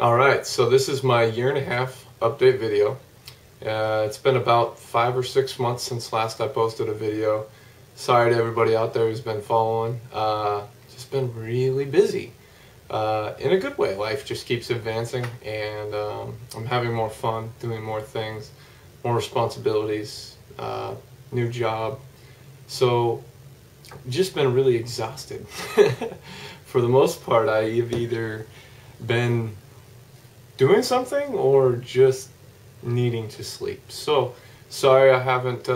Alright, so this is my 1.5 update video. It's been about 5 or 6 months since last I posted a video. Sorry to everybody out there who's been following. Just been really busy. In a good way. Life just keeps advancing, and I'm having more fun, doing more things, more responsibilities, new job. So, just been really exhausted. For the most part, I've either been doing something or just needing to sleep. So sorry I haven't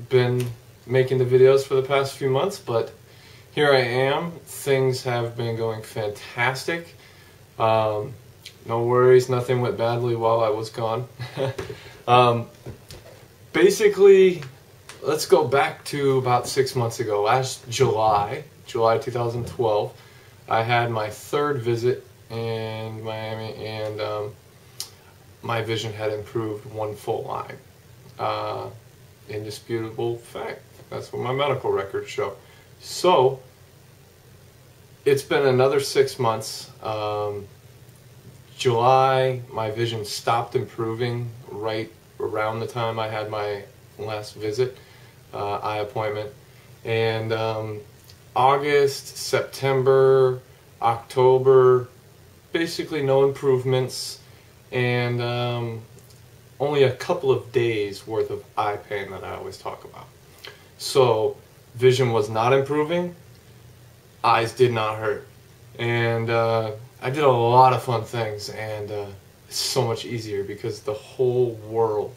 been making the videos for the past few months, but here I am. Things have been going fantastic. No worries, nothing went badly while I was gone. Basically, let's go back to about 6 months ago. Last July 2012, I had my third visit in Miami, and my vision had improved 1 full line. Indisputable fact. That's what my medical records show. So it's been another 6 months. July, my vision stopped improving right around the time I had my last visit, eye appointment, and August, September, October, basically no improvements, and only a couple of days worth of eye pain that I always talk about. So vision was not improving, eyes did not hurt, and I did a lot of fun things, and it's so much easier because the whole world,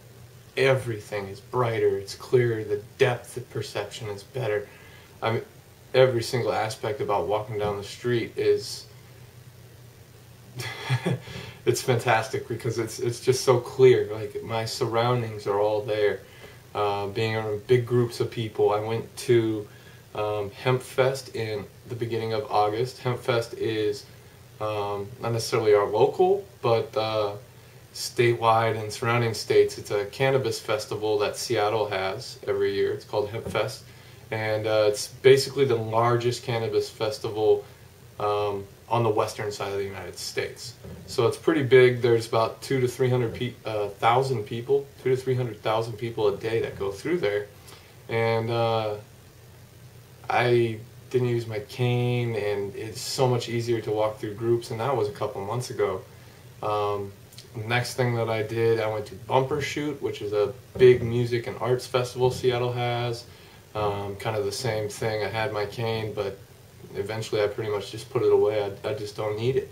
everything is brighter, it's clearer, the depth of perception is better. I mean, every single aspect about walking down the street is it's fantastic because it's just so clear. Like, my surroundings are all there. Being around big groups of people. I went to Hemp Fest in the beginning of August. Hemp Fest is not necessarily our local, but statewide and surrounding states. It's a cannabis festival that Seattle has every year. It's called Hemp Fest, and it's basically the largest cannabis festival on the western side of the United States. So it's pretty big. There's about 200,000 to 300,000 people, 200,000 to 300,000 people a day that go through there. And I didn't use my cane, and it's so much easier to walk through groups, and that was a couple months ago. Next thing that I did, I went to Bumper Shoot, which is a big music and arts festival Seattle has. Kind of the same thing. I had my cane, but eventually I pretty much just put it away. I just don't need it.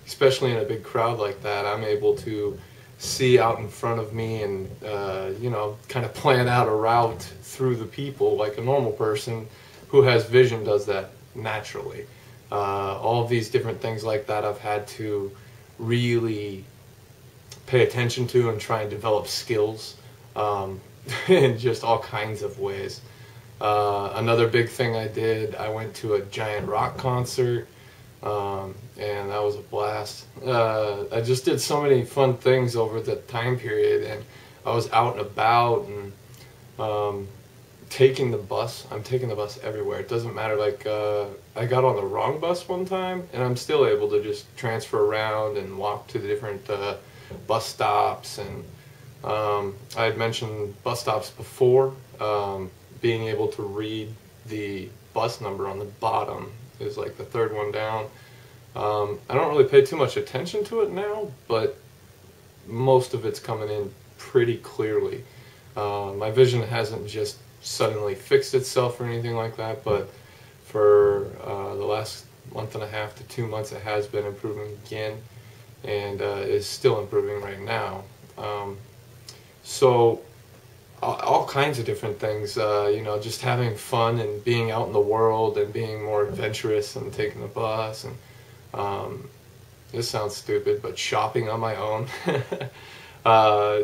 Especially in a big crowd like that, I'm able to see out in front of me and, you know, kind of plan out a route through the people like a normal person who has vision does that naturally. All of these different things like that I've had to really pay attention to and try and develop skills in just all kinds of ways. Another big thing I did, I went to a giant rock concert, and that was a blast. I just did so many fun things over the time period, and I was out and about, and taking the bus. I'm taking the bus everywhere. It doesn't matter, like, I got on the wrong bus one time, and I'm still able to just transfer around and walk to the different bus stops, and I had mentioned bus stops before. Being able to read the bus number on the bottom is like the third one down. I don't really pay too much attention to it now, but most of it's coming in pretty clearly. My vision hasn't just suddenly fixed itself or anything like that, but for the last 1.5 to 2 months it has been improving again, and is still improving right now. So all kinds of different things, you know, just having fun and being out in the world and being more adventurous and taking the bus, and this sounds stupid, but shopping on my own.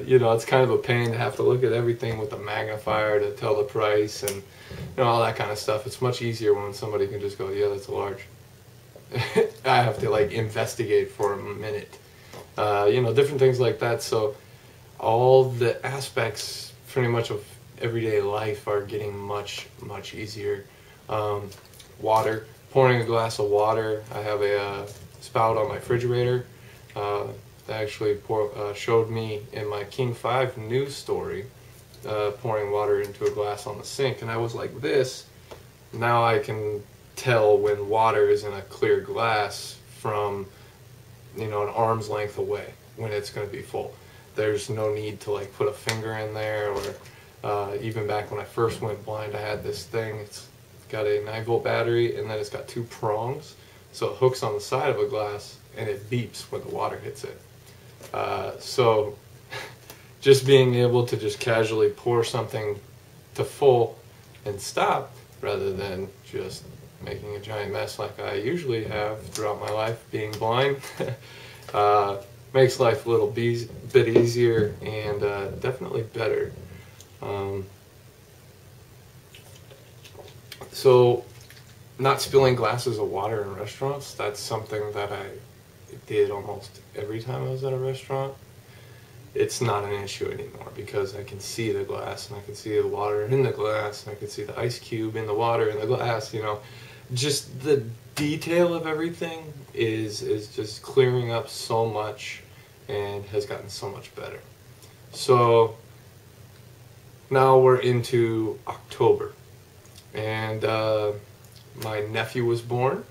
You know, it's kind of a pain to have to look at everything with a magnifier to tell the price and, you know, all that kind of stuff. It's much easier when somebody can just go, yeah, that's a large. I have to, like, investigate for a minute. You know, different things like that. So all the aspects pretty much of everyday life are getting much easier. Water, pouring a glass of water. I have a spout on my refrigerator. They actually showed me in my King 5 news story pouring water into a glass on the sink, and I was like this. Now I can tell when water is in a clear glass from, you know, an arm's length away when it's going to be full. There's no need to like put a finger in there, or even back when I first went blind, I had this thing. It's got a 9-volt battery, and then it's got 2 prongs, so it hooks on the side of a glass and it beeps when the water hits it. So just being able to just casually pour something to full and stop, rather than just making a giant mess like I usually have throughout my life being blind, makes life a little bit easier and definitely better. So not spilling glasses of water in restaurants, that's something that I did almost every time I was at a restaurant. It's not an issue anymore because I can see the glass, and I can see the water in the glass, and I can see the ice cube in the water in the glass, you know. Just the detail of everything is just clearing up so much and has gotten so much better. So now we're into October, and my nephew was born,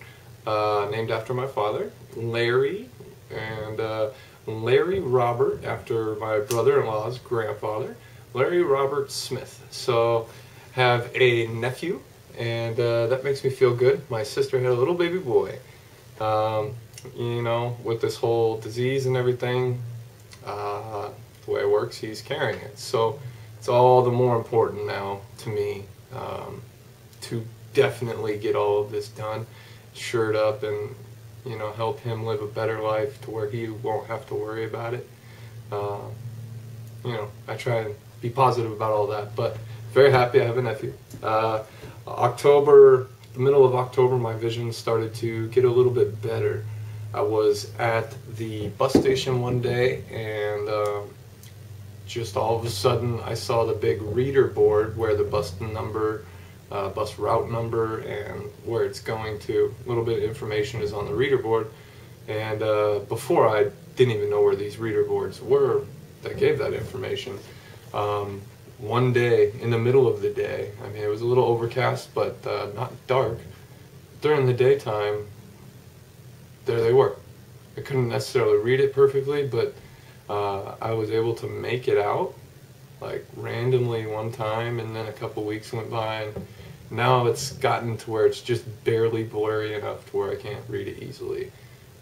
named after my father, Larry, and Larry Robert, after my brother-in-law's grandfather, Larry Robert Smith. So have a nephew, and that makes me feel good. My sister had a little baby boy. You know, with this whole disease and everything, the way it works, he's carrying it. So it's all the more important now to me to definitely get all of this done, shored up, and, you know, help him live a better life to where he won't have to worry about it. You know, I try and be positive about all that, but very happy I have a nephew. October, the middle of October, my vision started to get a little bit better. I was at the bus station one day, and just all of a sudden I saw the big reader board where the bus number, bus route number, and where it's going to. A little bit of information is on the reader board, and before I didn't even know where these reader boards were that gave that information. One day, in the middle of the day, I mean, it was a little overcast, but not dark. During the daytime, there they were. I couldn't necessarily read it perfectly, but I was able to make it out, like randomly one time, and then a couple weeks went by, and now it's gotten to where it's just barely blurry enough to where I can't read it easily.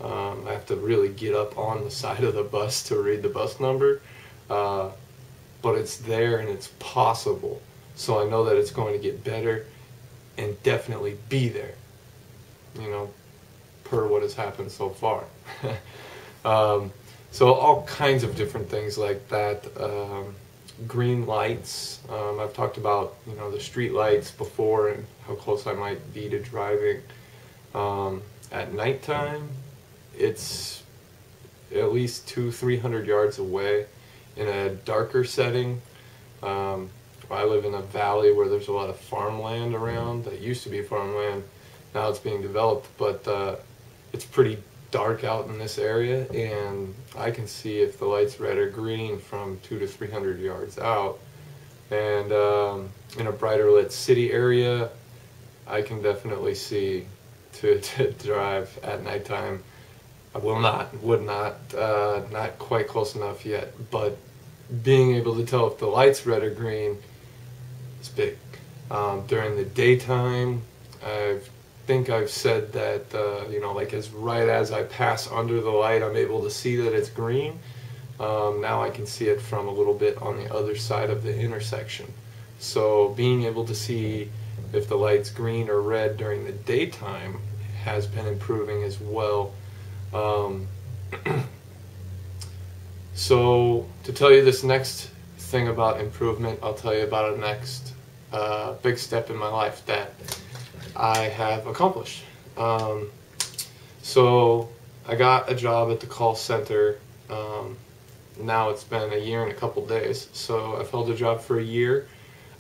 I have to really get up on the side of the bus to read the bus number. But it's there and it's possible. So I know that it's going to get better and definitely be there, you know, per what has happened so far. So all kinds of different things like that. Green lights. I've talked about, you know, the street lights before and how close I might be to driving. At nighttime, it's at least 200-300 yards away. In a darker setting, I live in a valley where there's a lot of farmland around. That used to be farmland, now it's being developed, but it's pretty dark out in this area, and I can see if the light's red or green from 200 to 300 yards out. And in a brighter lit city area, I can definitely see to drive at nighttime. I would not, not quite close enough yet, but being able to tell if the light's red or green is big. During the daytime, I think I've said that, you know, like right as I pass under the light, I'm able to see that it's green. Now I can see it from a little bit on the other side of the intersection. So being able to see if the light's green or red during the daytime has been improving as well. So to tell you this next thing about improvement, I'll tell you about a next big step in my life that I have accomplished. So I got a job at the call center. Now it's been a year and a couple days, so I've held a job for a year.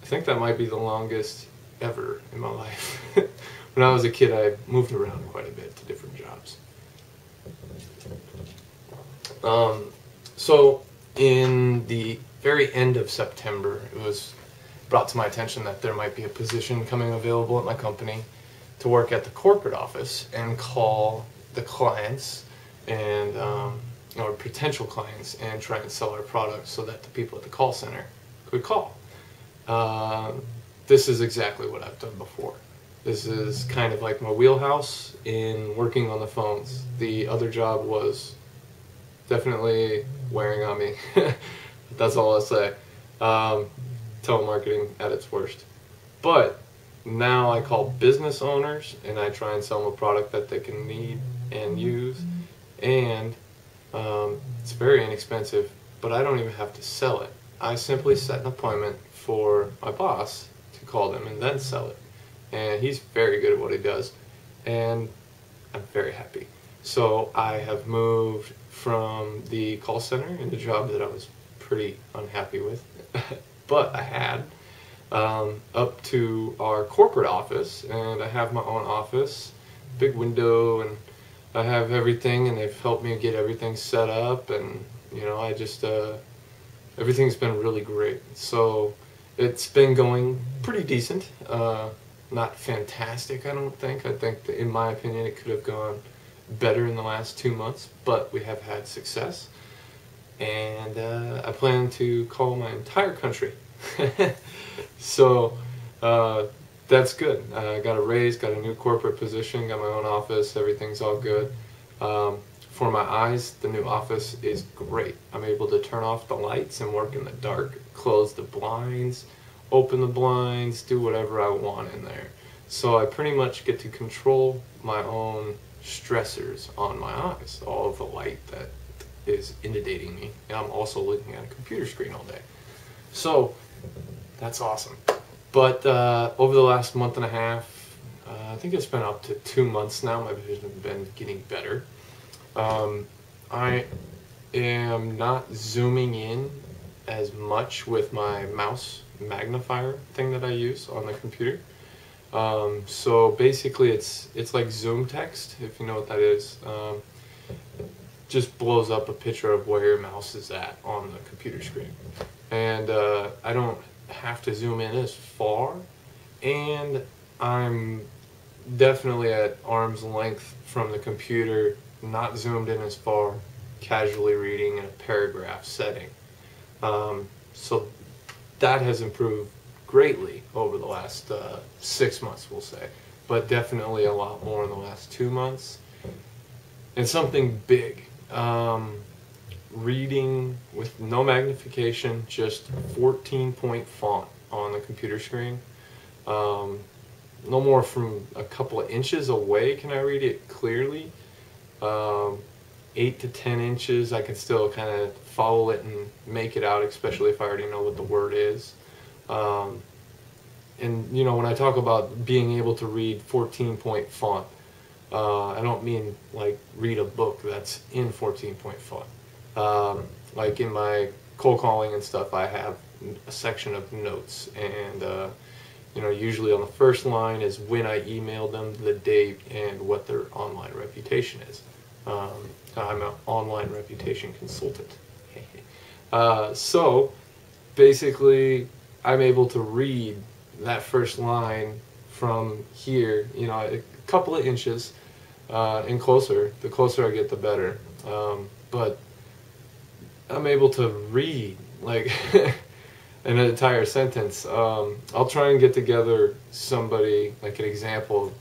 I think that might be the longest ever in my life. When I was a kid, I moved around quite a bit to different jobs. So in the very end of September, it was brought to my attention that there might be a position coming available at my company to work at the corporate office and call the clients and or potential clients and try and sell our products so that the people at the call center could call. This is exactly what I've done before. This is kind of like my wheelhouse in working on the phones. The other job was definitely wearing on me. That's all I'll say. Telemarketing at its worst. But now I call business owners and I try and sell them a product that they can need and use. And it's very inexpensive, but I don't even have to sell it. I simply set an appointment for my boss to call them and then sell it. And he's very good at what he does. And I'm very happy. So I have moved from the call center in the job that I was pretty unhappy with, but I had, up to our corporate office, and I have my own office, big window, and I have everything, and they've helped me get everything set up, and you know, I just everything's been really great. So it's been going pretty decent. Not fantastic, I don't think. I think that in my opinion it could have gone better in the last 2 months, but we have had success. And I plan to call my entire country. So that's good. I got a raise, got a new corporate position, got my own office, everything's all good. For my eyes, the new office is great. I'm able to turn off the lights and work in the dark, close the blinds, open the blinds, do whatever I want in there. So I pretty much get to control my own stressors on my eyes, all of the light that is inundating me. And I'm also looking at a computer screen all day. So that's awesome. But over the last month and a half, I think it's been up to 2 months now, my vision has been getting better. I am not zooming in as much with my mouse magnifier thing that I use on the computer. So basically it's like zoom text, if you know what that is. Just blows up a picture of where your mouse is at on the computer screen. And I don't have to zoom in as far, and I'm definitely at arm's length from the computer, not zoomed in as far, casually reading in a paragraph setting. So that has improved greatly over the last 6 months, we'll say, but definitely a lot more in the last 2 months. And something big, reading with no magnification, just 14-point font on the computer screen. No more from a couple of inches away can I read it clearly. 8 to 10 inches I can still kind of follow it and make it out, especially if I already know what the word is. And you know, when I talk about being able to read 14-point font, I don't mean like read a book that's in 14-point font. Like in my cold calling and stuff, I have a section of notes, and you know, usually on the first line is when I emailed them, the date, and what their online reputation is. I'm an online reputation consultant. So basically, I'm able to read that first line from here, you know, a couple of inches and closer. The closer I get, the better. But I'm able to read like an entire sentence. I'll try and get together somebody, like an example,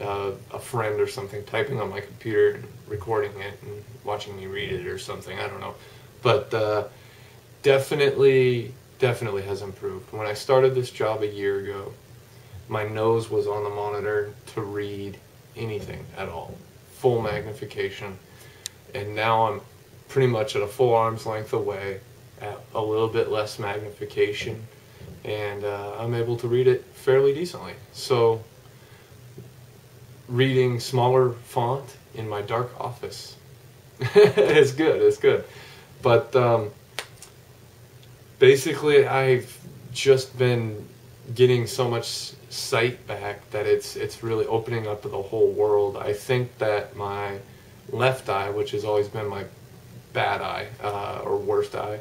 a friend or something, typing on my computer and recording it and watching me read it or something. I don't know. But definitely has improved. When I started this job a year ago, my nose was on the monitor to read anything at all, full magnification, and now I'm pretty much at a full arm's length away at a little bit less magnification, and I'm able to read it fairly decently. So reading smaller font in my dark office it's good. But basically I've just been getting so much sight back that it's really opening up the whole world. I think that my left eye, which has always been my bad eye, or worst eye.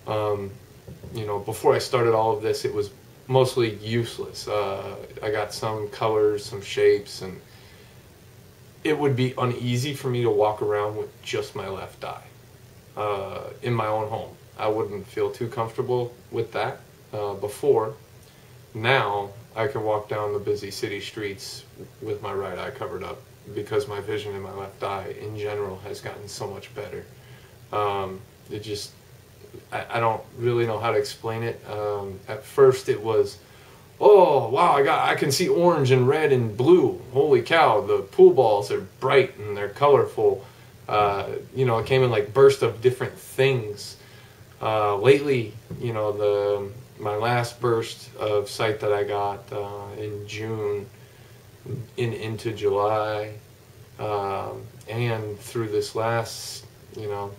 You know, before I started all of this, it was mostly useless. I got some colors, some shapes, and it would be uneasy for me to walk around with just my left eye in my own home. I wouldn't feel too comfortable with that before. Now I can walk down the busy city streets with my right eye covered up because my vision in my left eye in general has gotten so much better. It just, I don't really know how to explain it. At first it was, oh wow, I can see orange and red and blue. Holy cow, the pool balls are bright and they're colorful. You know, it came in like bursts of different things. Lately, you know, my last burst of sight that I got in June into July, and through this last, you know,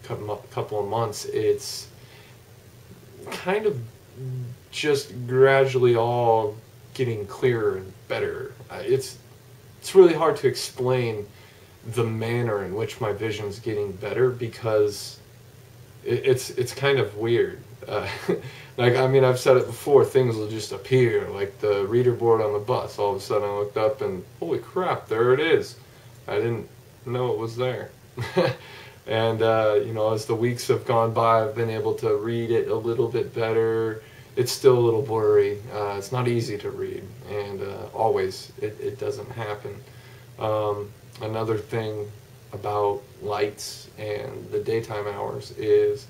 couple of months, it's kind of just gradually all getting clearer and better. It's really hard to explain the manner in which my vision's getting better because it's kind of weird. Like, I mean, I've said it before, things will just appear, like the reader board on the bus. All of a sudden I looked up and holy crap, there it is. I didn't know it was there. And you know, as the weeks have gone by, I've been able to read it a little bit better. It's still a little blurry. It's not easy to read, and always it doesn't happen. Another thing about lights and the daytime hours is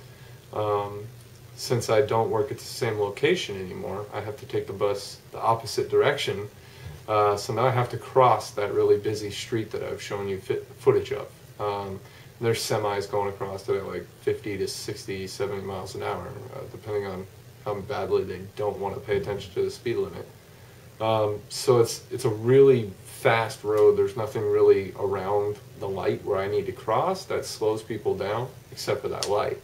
since I don't work at the same location anymore, I have to take the bus the opposite direction. So now I have to cross that really busy street that I've shown you footage of. There's semis going across it at like 50 to 60, 70 miles an hour, depending on how badly they don't want to pay attention to the speed limit. So it's a really fast road. There's nothing really around the light where I need to cross that slows people down, except for that light.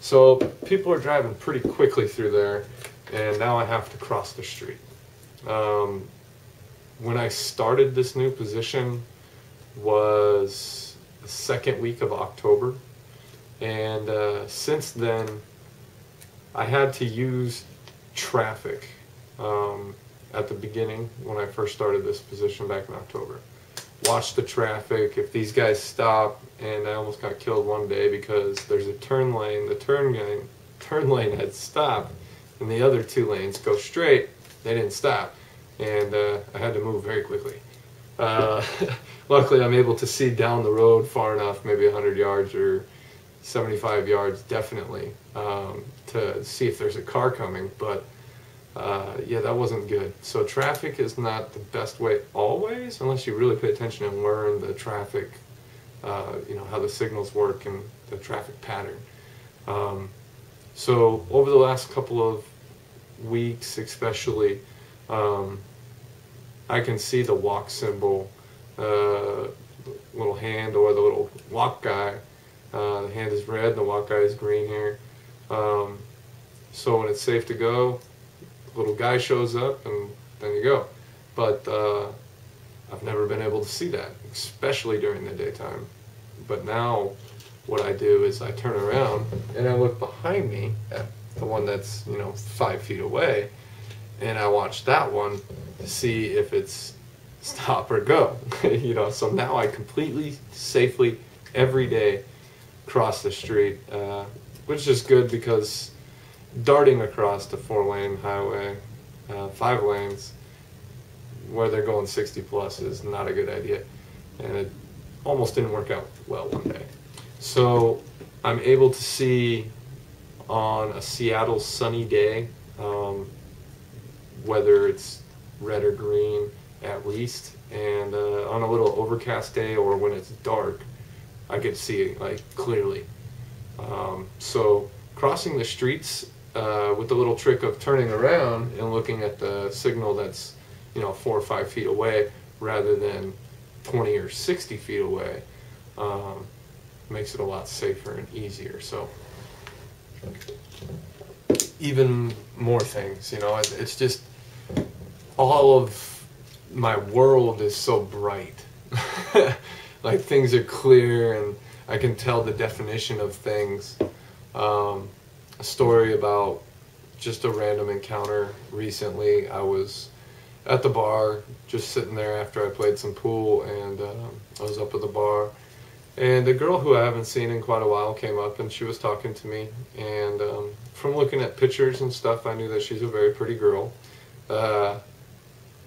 So people are driving pretty quickly through there, and now I have to cross the street. When I started this new position was the second week of October, and since then I had to use traffic at the beginning when I first started this position back in October. Watch the traffic. If these guys stop, and I almost got killed one day because there's a turn lane, the turn lane had stopped and the other two lanes go straight, they didn't stop, and I had to move very quickly. Luckily I'm able to see down the road far enough, maybe 100 yards or 75 yards definitely, to see if there's a car coming, but yeah, that wasn't good. So traffic is not the best way always, unless you really pay attention and learn the traffic, you know, how the signals work and the traffic pattern. So over the last couple of weeks especially, I can see the walk symbol, little hand or the little walk guy. The hand is red, the walk guy is green here. So when it's safe to go, the little guy shows up and then you go. But I've never been able to see that, especially during the daytime. But now what I do is I turn around and I look behind me at the one that's, you know, 5 feet away, and I watch that one to see if it's stop or go. You know, so now I completely safely every day cross the street, which is good because darting across the 4-lane highway, 5 lanes, where they're going 60 plus is not a good idea, and it almost didn't work out well one day. So I'm able to see on a Seattle sunny day, whether it's red or green at least, and on a little overcast day or when it's dark, I could see it like clearly. So crossing the streets with the little trick of turning around and looking at the signal that's, you know, 4 or 5 feet away rather than 20 or 60 feet away, makes it a lot safer and easier. So even more things, you know, it's just all of my world is so bright. Like things are clear, and I can tell the definition of things. A story about just a random encounter recently. I was at the bar, just sitting there after I played some pool, and I was up at the bar, and a girl who I haven't seen in quite a while came up, and she was talking to me, and from looking at pictures and stuff, I knew that she's a very pretty girl, but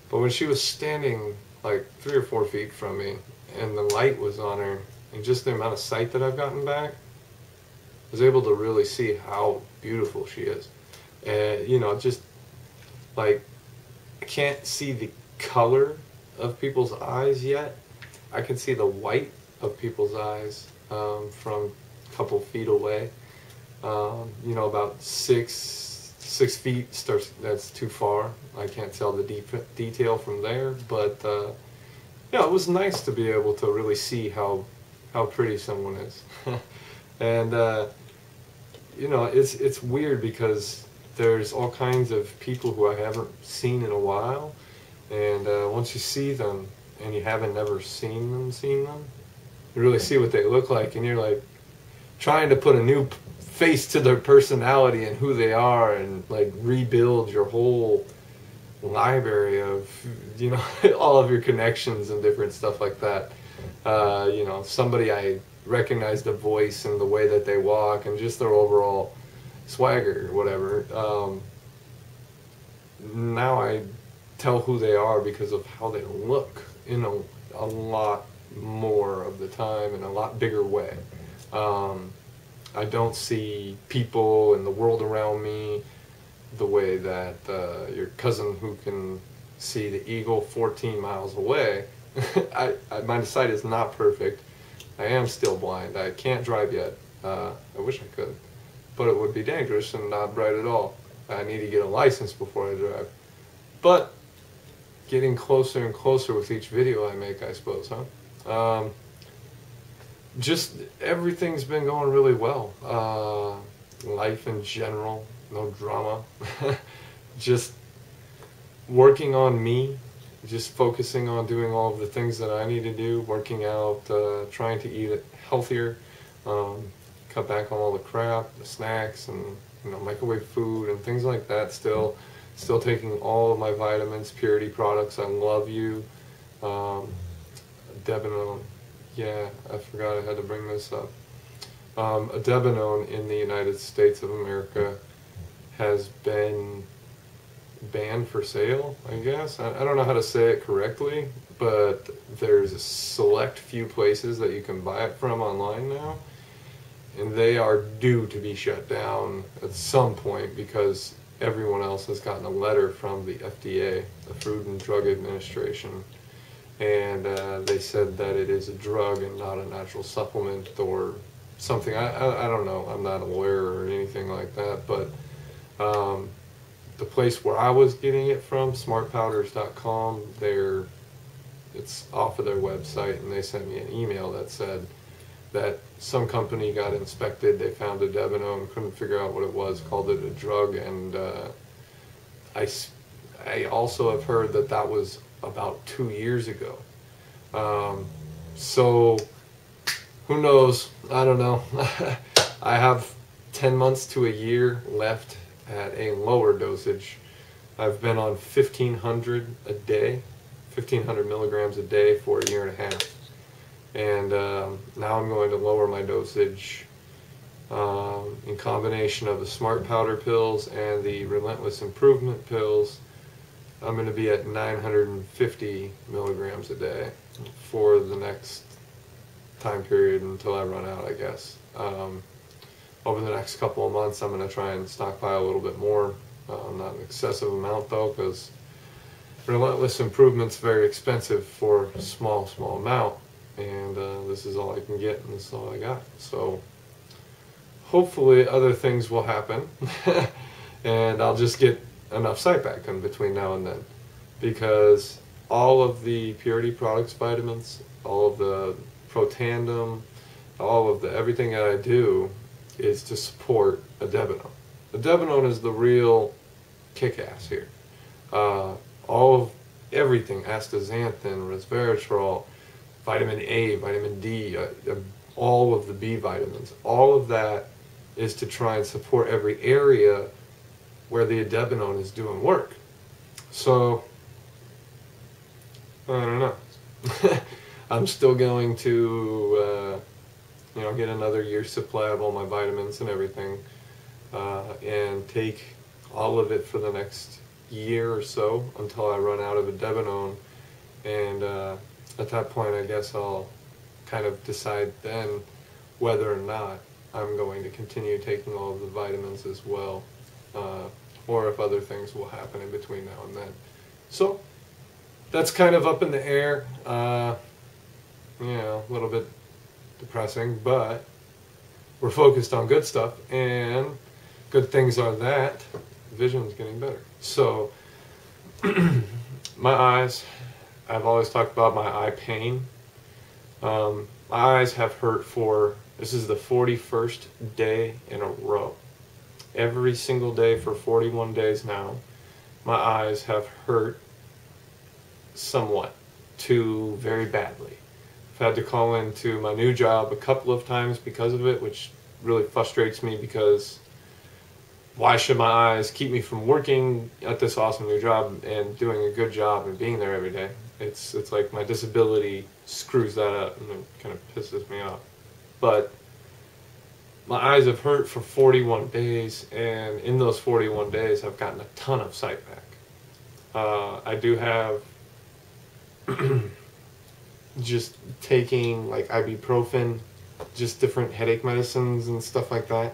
when she was standing like 3 or 4 feet from me, and the light was on her, and just the amount of sight that I've gotten back, I was able to really see how beautiful she is. And, you know, just like, I can't see the color of people's eyes yet. I can see the white of people's eyes from a couple feet away. You know, about 6 feet starts. That's too far. I can't tell the detail from there. But yeah, it was nice to be able to really see how pretty someone is. And you know, it's weird because there's all kinds of people who I haven't seen in a while, and once you see them and you haven't never seen them, you really see what they look like, and you're like trying to put a new face to their personality and who they are, and like rebuild your whole library of, you know, all of your connections and different stuff like that. You know, somebody I recognize the voice and the way that they walk and just their overall swagger or whatever. Now I tell who they are because of how they look, you know, a lot more of the time in a lot bigger way. I don't see people and the world around me the way that your cousin who can see the eagle 14 miles away. My sight is not perfect. I am still blind. I can't drive yet. I wish I could, but it would be dangerous and not bright at all. I need to get a license before I drive. But getting closer and closer with each video I make, I suppose, huh? Just everything's been going really well. Life in general, no drama. Just working on me, just focusing on doing all of the things that I need to do, working out, trying to eat healthier, cut back on all the crap, the snacks, and, you know, microwave food and things like that. Still taking all of my vitamins, purity products. I love you. Debenone. Yeah, I forgot I had to bring this up. A Debenone in the United States of America has been banned for sale, I guess. I don't know how to say it correctly, but there's a select few places that you can buy it from online now, and they are due to be shut down at some point because everyone else has gotten a letter from the FDA, the Food and Drug Administration, and they said that it is a drug and not a natural supplement or something. I don't know. I'm not a lawyer or anything like that, but the place where I was getting it from, smartpowders.com, it's off of their website, and they sent me an email that said that some company got inspected, they found a Debenone, couldn't figure out what it was, called it a drug, and I also have heard that that was about 2 years ago. So who knows? I don't know. I have 10 months to a year left at a lower dosage. I've been on 1,500 a day, 1,500 milligrams a day for a year and a half. And now I'm going to lower my dosage in combination of the Smart Powder pills and the Relentless Improvement pills. I'm going to be at 950 milligrams a day for the next time period until I run out, I guess. Over the next couple of months, I'm going to try and stockpile a little bit more. Not an excessive amount, though, because Relentless Improvement's very expensive for a small amount. And this is all I can get, and this is all I got. So hopefully other things will happen, and I'll just get enough sight back in between now and then. Because all of the purity products, vitamins, all of the Protandim, all of the everything that I do is to support a Debenone. The Debenone is the real kick-ass here. All of everything, astaxanthin, resveratrol, vitamin A, vitamin D, all of the B vitamins. All of that is to try and support every area where the idebenone is doing work. So, I don't know. I'm still going to, get another year's supply of all my vitamins and everything, and take all of it for the next year or so until I run out of idebenone. And at that point, I guess I'll kind of decide then whether or not I'm going to continue taking all of the vitamins as well, or if other things will happen in between now and then. So that's kind of up in the air. A little bit depressing, but we're focused on good stuff, and good things are that vision's getting better. So my eyes, I've always talked about my eye pain. My eyes have hurt this is the 41st day in a row. Every single day for 41 days now, my eyes have hurt somewhat, to very badly. I've had to call into my new job a couple of times because of it, which really frustrates me, because why should my eyes keep me from working at this awesome new job and doing a good job and being there every day? It's like my disability screws that up, and it kind of pisses me off. But my eyes have hurt for 41 days, and in those 41 days I've gotten a ton of sight back. I do have just taking like ibuprofen, just different headache medicines and stuff like that.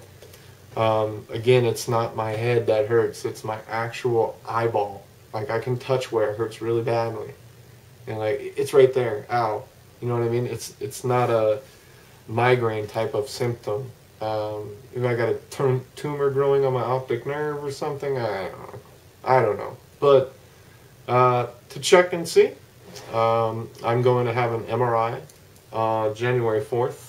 Again, it's not my head that hurts, it's my actual eyeball. Like, I can touch where it hurts really badly, and like, it's right there, ow, you know what I mean? It's not a migraine type of symptom. If I got a tumor growing on my optic nerve or something, I don't know. But to check and see, I'm going to have an MRI January 4th.